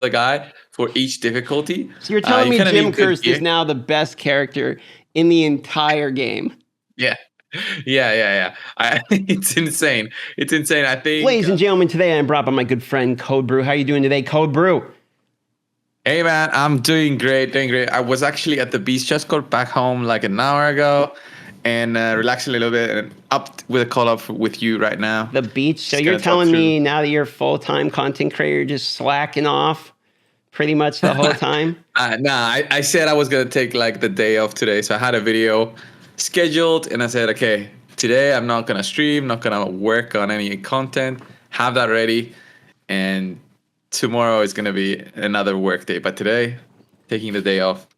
the guy for each difficulty. So you're telling You me kind of Jim need good Cursed gear. is now the best character in the entire game. Yeah. It's insane. It's insane. I think. Ladies and gentlemen, today I'm brought by my good friend Code Brew. How are you doing today, Code Brew? Hey man, I'm doing great, I was actually at the beach, just got back home like an hour ago, and relaxing a little bit, and up with a call up with you right now. The beach. So Just you're gonna talk telling me through. now that you're a full-time content creator, you're just slacking off pretty much the whole time? I said I was gonna take like the day off today, so I had a video scheduled, and I said, okay, today I'm not gonna stream, not gonna work on any content, have that ready, and tomorrow is gonna be another work day. But today, taking the day off.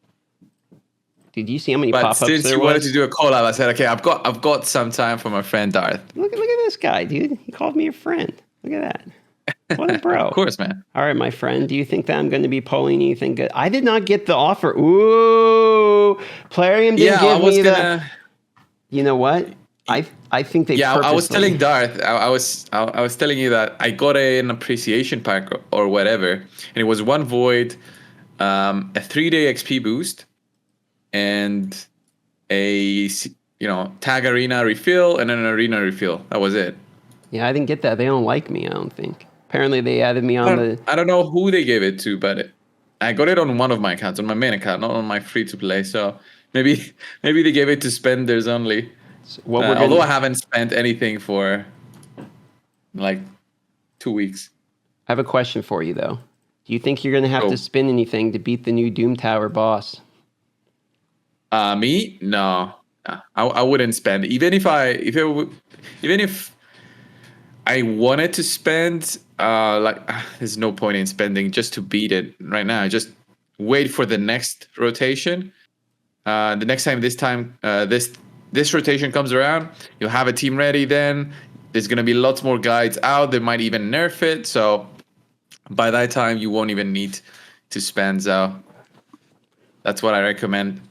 Did you see how many But pop-ups since there you wanted was? to do a collab, I said, okay, I've got some time for my friend Darth. Look at this guy, dude. He called me a friend. Look at that. What a bro. Of course, man. All right, my friend. Do you think that I'm going to be polling anything good? I did not get the offer. Ooh, Plarium didn't give me the. You know what? I think they. Yeah, I was purposely- telling Darth. I was telling you that I got an appreciation pack or whatever, and it was one void, a 3-day XP boost, and a tag arena refill, and then an arena refill. That was it. Yeah, I didn't get that. They don't like me, I don't think. Apparently, they added me on I don't know who they gave it to, but I got it on one of my accounts, on my main account, not on my free to play. So maybe they gave it to spenders only. Although I haven't spent anything for like 2 weeks. I have a question for you, though. Do you think you're going to have to spin anything to beat the new Doom Tower boss? Me? No. I wouldn't spend. Even if I wanted to spend, there's no point in spending just to beat it right now. Just wait for the next rotation. The next time this rotation comes around, you'll have a team ready then. There's going to be lots more guides out. They might even nerf it. So by that time, you won't even need to spend. So that's what I recommend.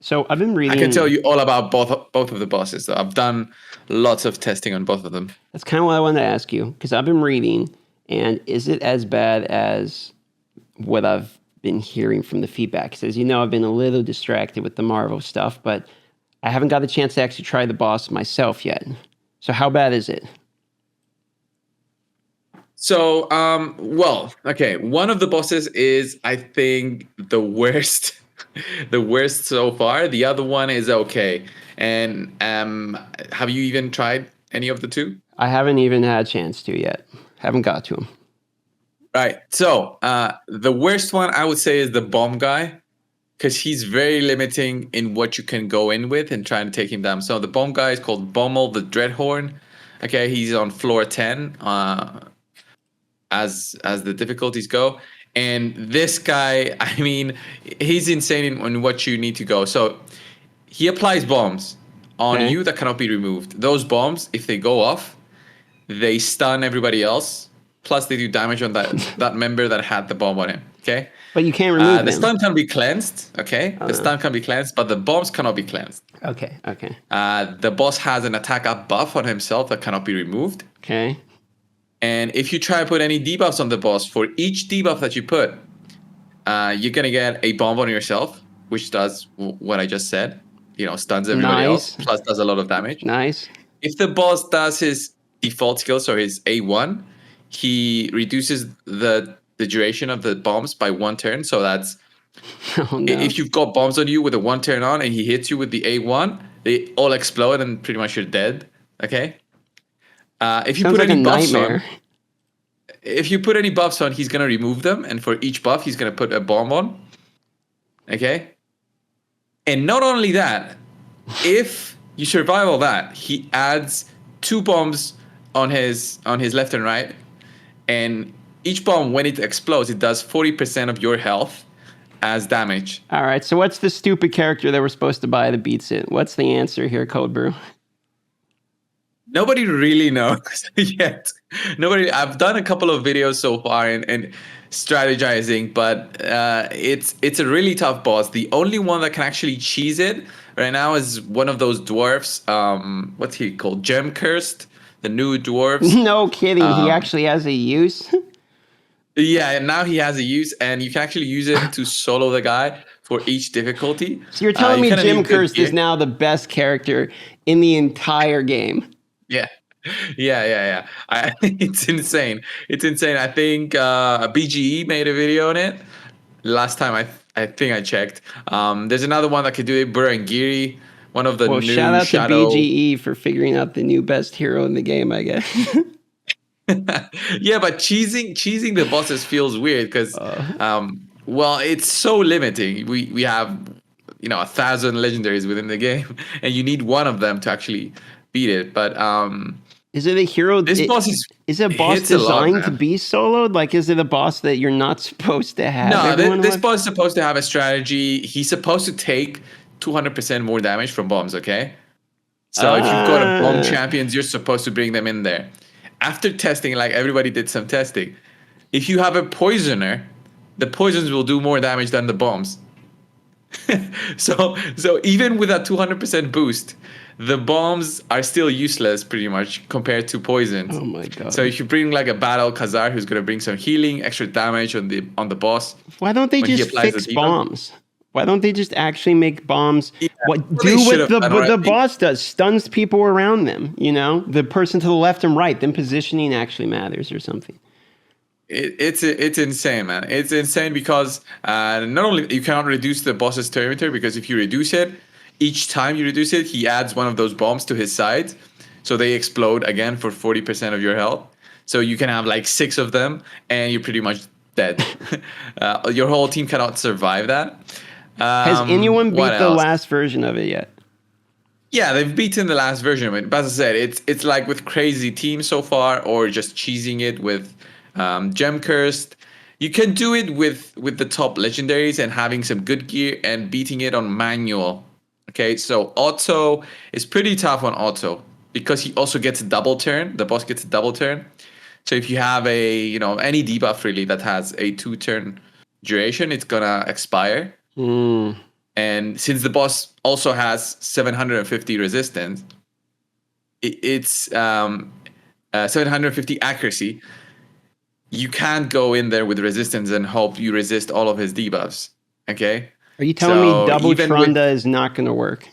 So I've been reading. I can tell you all about both of the bosses. So I've done lots of testing on both of them. That's kind of what I wanted to ask you, because I've been reading, and is it as bad as what I've been hearing from the feedback? Because as you know, I've been a little distracted with the Marvel stuff, but I haven't got the chance to actually try the boss myself yet. So how bad is it? So, okay. One of the bosses is, I think, the worst, the worst so far. The other one is okay. And have you even tried any of the two? I haven't even had a chance to yet. Haven't got to him. Right. So, the worst one I would say is the bomb guy, because he's very limiting in what you can go in with and trying to take him down. So the bomb guy is called Bommal the Dreadhorn. Okay, he's on floor 10. As the difficulties go, and this guy, I mean, he's insane in what you need to go. So he applies bombs on you that cannot be removed. Those bombs, if they go off, they stun everybody else. Plus, they do damage on that member that had the bomb on him. Okay, but you can't remove them. The stun can be cleansed. Okay, the stun can be cleansed, but the bombs cannot be cleansed. Okay. The boss has an attack up buff on himself that cannot be removed. Okay. And if you try to put any debuffs on the boss, for each debuff that you put, you're going to get a bomb on yourself, which does what I just said. Stuns everybody else, plus does a lot of damage. Nice. If the boss does his default skill, so his A1, he reduces the duration of the bombs by 1 turn. So that's... If you've got bombs on you with a 1 turn on and he hits you with the A1, they all explode and pretty much you're dead. Okay? If you put any buffs on, if you put any buffs on, he's gonna remove them, and for each buff, he's gonna put a bomb on. Okay, and not only that, if you survive all that, he adds 2 bombs on his left and right, and each bomb, when it explodes, it does 40% of your health as damage. All right. So what's the stupid character that we're supposed to buy that beats it? What's the answer here, Code Brew? Nobody really knows yet. I've done a couple of videos so far and strategizing, but it's a really tough boss. The only one that can actually cheese it right now is one of those dwarfs. What's he called? GEMCURSED, the new dwarves. No kidding. He actually has a use. Yeah, and now he has a use, and you can actually use it to solo the guy for each difficulty. So you're telling you me kind of Jim need good Cursed is gear. now the best character in the entire game? Yeah, yeah. It's insane. It's insane. I think BGE made a video on it last time. I think I checked. There's another one that could do it. Brew and Geary, one of the Well, shout new out to Shadow. BGE for figuring out the new best hero in the game, I guess. Yeah, but cheesing the bosses feels weird because, well, it's so limiting. We have 1,000 legendaries within the game, and you need one of them to actually beat it. But is it a hero? this boss is it a boss hits a lot, designed to man. be soloed? Like, is it a boss that you're not supposed to have? No, Everyone this boss is supposed to have a strategy. He's supposed to take 200% more damage from bombs. Okay, so if you've got a bomb champions, you're supposed to bring them in there. After testing, like everybody did some testing, if you have a poisoner, the poisons will do more damage than the bombs. So even with a 200% boost, the bombs are still useless pretty much compared to poisons. Oh my god. So if you bring like a battle Khazar who's gonna bring some healing, extra damage on the boss. Why don't they just fix bombs? Why don't they just actually make bombs? Yeah, what the boss does? Stuns people around them. The person to the left and right. Then positioning actually matters or something. It's insane, man. It's insane because not only you cannot reduce the boss's perimeter, because if you reduce it, each time you reduce it, he adds one of those bombs to his sides, so they explode again for 40% of your health. So you can have like 6 of them, and you're pretty much dead. Your whole team cannot survive that. Has anyone beat the last version of it yet? Yeah, they've beaten the last version of it. But as I said, it's like with crazy teams so far, or just cheesing it with GEMCURSED. You can do it with the top legendaries and having some good gear and beating it on manual. Okay, so auto is pretty tough on auto because he also gets a double turn. The boss gets a double turn. So if you have any debuff really that has a 2-turn duration, it's gonna expire. And since the boss also has 750 resistance, it's 750 accuracy. You can't go in there with resistance and hope you resist all of his debuffs. Okay? Are you telling me double Trunda is not going to work?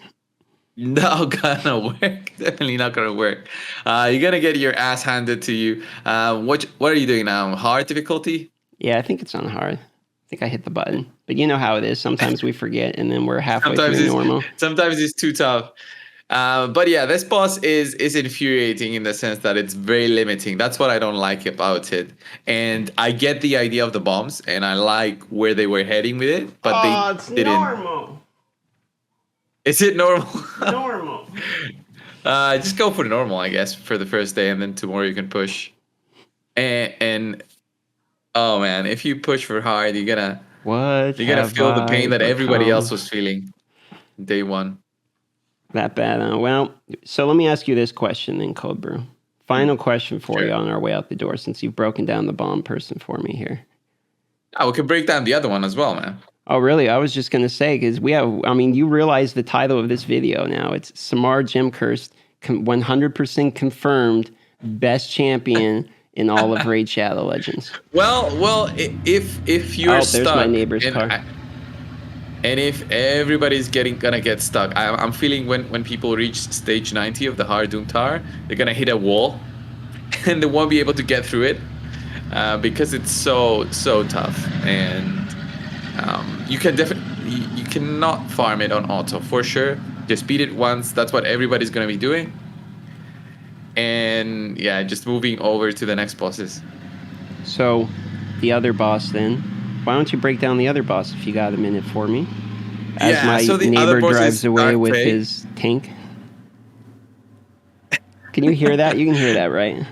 Not gonna work. Definitely not gonna work. You're gonna get your ass handed to you. What are you doing now? Hard difficulty? Yeah, I think it's on hard. I think I hit the button. But you know how it is. Sometimes we forget, and then we're halfway through normal. Sometimes it's too tough. But yeah, this boss is infuriating in the sense that it's very limiting. That's what I don't like about it. And I get the idea of the bombs, and I like where they were heading with it, but they didn't. Normal. Is it normal? Normal. Just go for normal, I guess, for the first day, and then tomorrow you can push. And oh man, if you push for hard, you're gonna feel the pain that everybody else was feeling day one. That bad, huh? Well, so let me ask you this question then, Cold Brew. Final question for you on our way out the door, since you've broken down the bomb person for me here. We can break down the other one as well, man. Oh, really? I was just going to say, because you realize the title of this video now. It's SAMAR GEMCURSED, 100% confirmed best champion in all of Raid Shadow Legends. Well, if you're stuck... there's my neighbor's car. And if everybody's gonna get stuck, I'm feeling when people reach stage 90 of the hard Doom Tower, they're gonna hit a wall, and they won't be able to get through it because it's so tough. And you cannot farm it on auto for sure. Just beat it once. That's what everybody's gonna be doing. And yeah, just moving over to the next bosses. So, the other boss then. Why don't you break down the other boss if you got a minute for me? As my neighbor drives away with his tank. Can you hear that? You can hear that, right?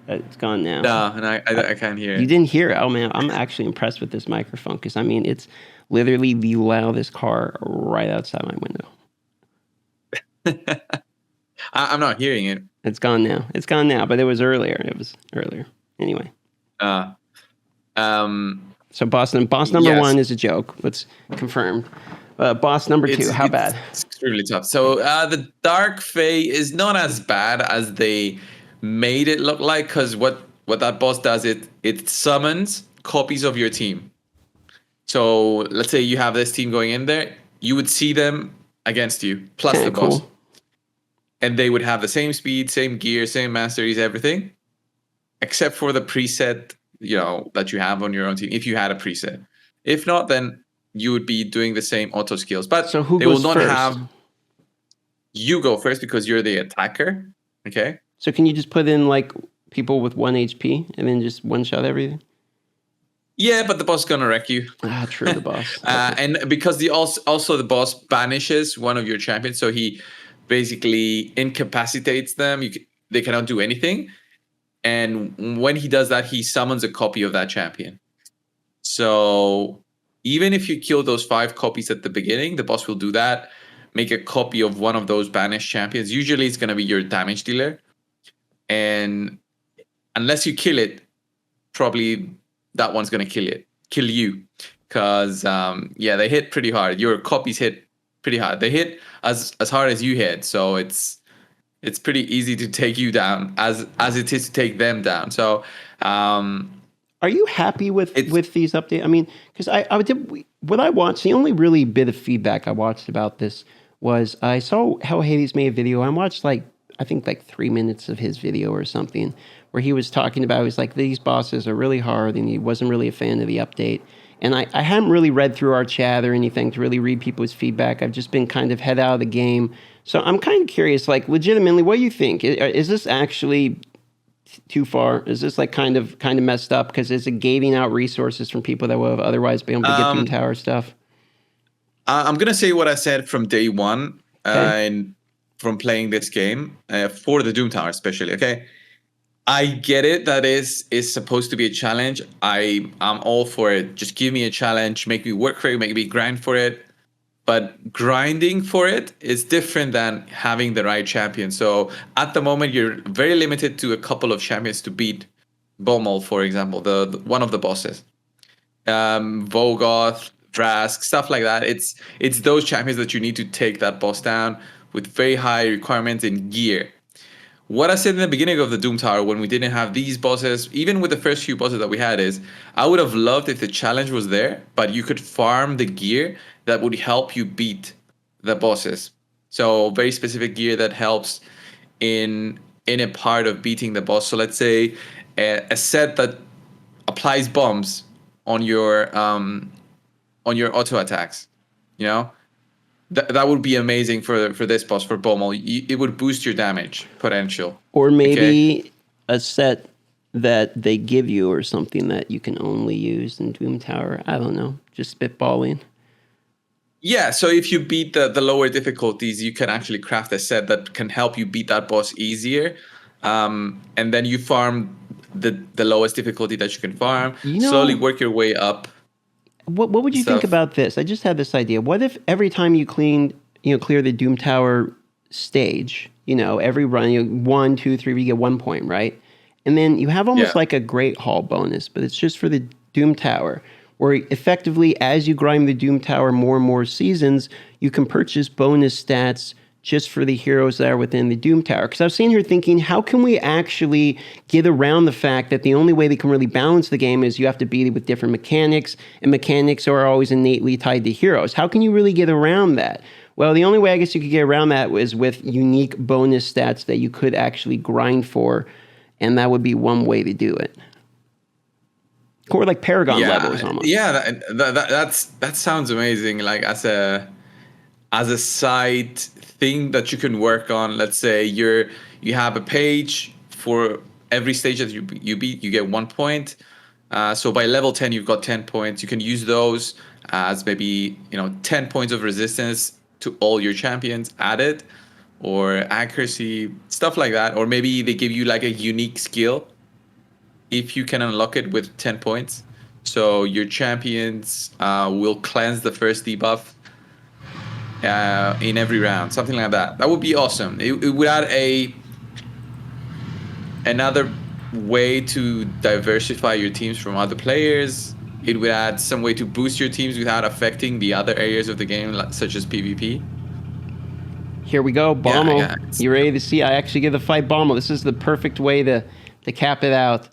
It's gone now. No, and I can't hear it. You didn't hear it? Oh, man. I'm actually impressed with this microphone because, it's literally the loudest car right outside my window. I'm not hearing it. It's gone now. But it was earlier. Anyway. So boss number 1 is a joke. Let's confirm. Boss number 2, how bad? It's extremely tough. So the Dark Fae is not as bad as they made it look like, because what that boss does, it summons copies of your team. So let's say you have this team going in there, you would see them against you, plus the boss. Cool. And they would have the same speed, same gear, same masteries, everything, except for the preset, that you have on your own team, if you had a preset. If not, then you would be doing the same auto skills. But so who they goes will not first? have... You go first because you're the attacker, okay? So can you just put in, like, people with 1 HP and then just one-shot everything? Yeah, but the boss is gonna wreck you. True, the boss. And because also the boss banishes one of your champions, so he basically incapacitates them. They cannot do anything. And when he does that, he summons a copy of that champion. So even if you kill those 5 copies at the beginning, the boss will do that. Make a copy of one of those banished champions. Usually it's gonna be your damage dealer. And unless you kill it, probably that one's going to kill you. Because, they hit pretty hard. Your copies hit pretty hard. They hit as hard as you hit. So it's pretty easy to take you down as it is to take them down. So, are you happy with these updates? I mean, because what I watched, the only really bit of feedback I watched about this was I saw Hell Hades made a video. I watched I think 3 minutes of his video or something, where he was talking about, he was like, these bosses are really hard, and he wasn't really a fan of the update. And I haven't really read through our chat or anything to really read people's feedback. I've just been kind of head out of the game. So I'm kind of curious, legitimately, what do you think? Is this actually too far? Is this kind of messed up? Because is it gating out resources from people that would have otherwise been able to get Doom Tower stuff? I'm going to say what I said from day one, okay. And from playing this game, for the Doom Tower especially, okay? I get it that is supposed to be a challenge. I'm all for it. Just give me a challenge, make me work for it, make me grind for it. But grinding for it is different than having the right champion. So at the moment, you're very limited to a couple of champions to beat Bommal, for example, the one of the bosses. Vogoth, Drask, stuff like that. It's those champions that you need to take that boss down with very high requirements in gear. What I said in the beginning of the Doom Tower, when we didn't have these bosses, even with the first few bosses that we had, is I would have loved if the challenge was there, but you could farm the gear that would help you beat the bosses. So very specific gear that helps in a part of beating the boss. So let's say a set that applies bombs on your auto attacks, That would be amazing for this boss, for Bommal. It would boost your damage potential. Or maybe a set that they give you or something that you can only use in Doom Tower. I don't know. Just spitballing. Yeah, so if you beat the lower difficulties, you can actually craft a set that can help you beat that boss easier. And then you farm the lowest difficulty that you can farm. Slowly work your way up. What would you think about this? I just had this idea. What if every time you clear the Doom Tower stage, every run, 1, 2, 3, you get 1 point, right? And then you have almost like a Great Hall bonus, but it's just for the Doom Tower, where effectively, as you grind the Doom Tower more and more seasons, you can purchase bonus stats just for the heroes that are within the Doom Tower. Because I was sitting here thinking, how can we actually get around the fact that the only way they can really balance the game is you have to beat it with different mechanics, and mechanics are always innately tied to heroes. How can you really get around that? Well, the only way I guess you could get around that was with unique bonus stats that you could actually grind for, and that would be one way to do it. Or like Paragon levels almost. Yeah, that sounds amazing. Like as a side thing that you can work on. Let's say you have a page for every stage that you beat, you get 1 point. So by level 10, you've got 10 points. You can use those as maybe 10 points of resistance to all your champions added, or accuracy, stuff like that. Or maybe they give you like a unique skill if you can unlock it with 10 points. So your champions will cleanse the first debuff in every round, something like that. That would be awesome. It would add another way to diversify your teams from other players. It would add some way to boost your teams without affecting the other areas of the game, such as PvP. Here we go, Bommal. You ready to see? I actually get to fight Bommal. This is the perfect way to cap it out.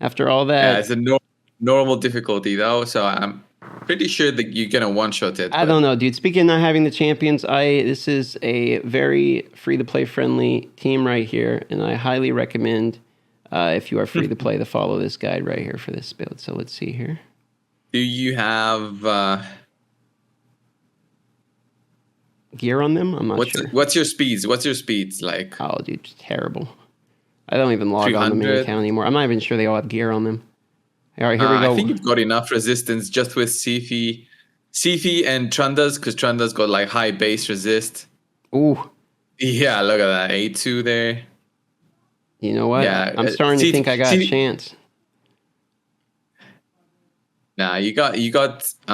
After all that, it's a normal difficulty though, so I'm pretty sure that you're gonna one-shot it. I don't know, dude. Speaking of not having the champions, this is a very free-to-play friendly team right here, and I highly recommend, if you are free to play, to follow this guide right here for this build. So let's see here. Do you have gear on them? I'm not sure. What's your speeds? What's your speeds like? Oh, dude, terrible. I don't even log on the main account anymore. I'm not even sure they all have gear on them. All right, here we go. I think you've got enough resistance just with Sifi and Trundas, because Trunda's got like high base resist. Ooh. Yeah, look at that. A2 there. You know what? Yeah, I'm starting to think I got a chance. Nah, you got the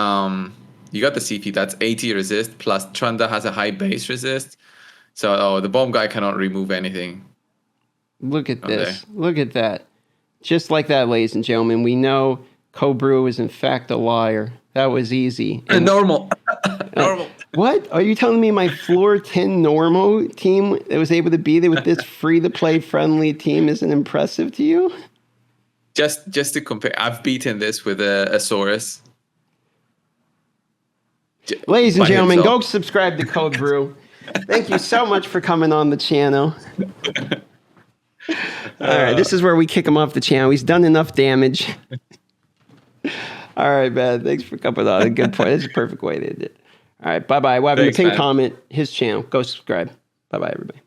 Sifi that's 80 resist, plus Trunda has a high base resist. So the bomb guy cannot remove anything. Look at this. Look at that. Just like that, ladies and gentlemen, we know Brew is in fact a liar. That was easy. And normal. Normal. What? Are you telling me my floor 10 normal team that was able to beat it with this free-to-play friendly team isn't impressive to you? Just to compare, I've beaten this with a Saurus. Ladies and gentlemen, go subscribe to Brew. Thank you so much for coming on the channel. All right, this is where we kick him off the channel. He's done enough damage. All right, man. Thanks for coming on. A good point. That's a perfect way to end it. All right, bye-bye. We'll have a pin comment, his channel. Go subscribe. Bye-bye, everybody.